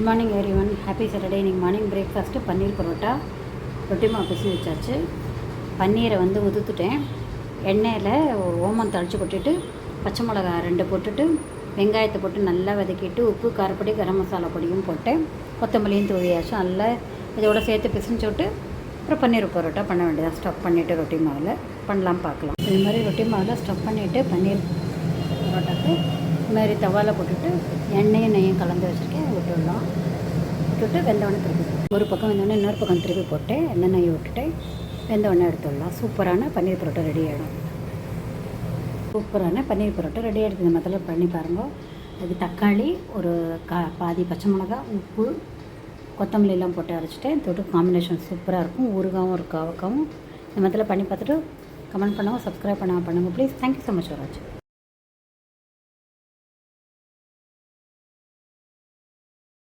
Morning everyone, happy Saturday. இன்றைக்கி morning breakfast பன்னீர் பரோட்டா, ரொட்டி மாவு பிசைஞ்சு வச்சாச்சு. பன்னீரை உதுத்துட்டேன். எண்ணெயில் ஓமம் தழிச்சு கொட்டிட்டு பச்சை மிளகா 2 போட்டுட்டு வெங்காயத்தை போட்டு நல்லா வதக்கிட்டு உப்பு காரப்பொடி கரம் மசாலா பொடியும் போட்டேன். கொத்தமல்லியும் தூவியாச்சு. நல்லா இதோட சேர்த்து பிசைஞ்சு விட்டு அப்புறம் பன்னீர் பரோட்டா பண்ண வேண்டியதாக. ஸ்டஃப் பண்ணிவிட்டு ரொட்டி மாவில் பண்ணலாம், பார்க்கலாம். இது மாதிரி ரொட்டி மாவில் ஸ்டஃப் பண்ணிவிட்டு பன்னீர் பரோட்டாக்கு இது மாதிரி தவாவில் போட்டுட்டு எண்ணெயும் நெய்யும் கலந்து வச்சுருக்கேன். விட்டுடலாம். விட்டுட்டு வெந்தவொடனே திருப்பி ஒரு பக்கம் வெந்தவொடனே இன்னொரு பக்கம் திருப்பி போட்டு எண்ணெய் நெய் விட்டுட்டு வெந்தவொடனே எடுத்துடலாம். சூப்பரான பன்னீர் பரோட்டா ரெடி ஆகிடும். சூப்பரான பன்னீர் பரோட்டா ரெடி ஆகிடுது. இந்த மாதிரி பண்ணி பாருங்கள். அது தக்காளி, ஒரு பாதி பச்சை மிளகா, உப்பு, கொத்தமல்லியெல்லாம் போட்டு அரைச்சிட்டேன். தொட்டு காம்பினேஷன் சூப்பராக இருக்கும். ஊறுகாவும் இருக்கும், அவக்காவும். இந்த மாதிரி பண்ணி பார்த்துட்டு கமெண்ட் பண்ணுங்கள். சப்ஸ்கிரைப் பண்ணுங்கள் please. Thank you so much for வாட்சிங்.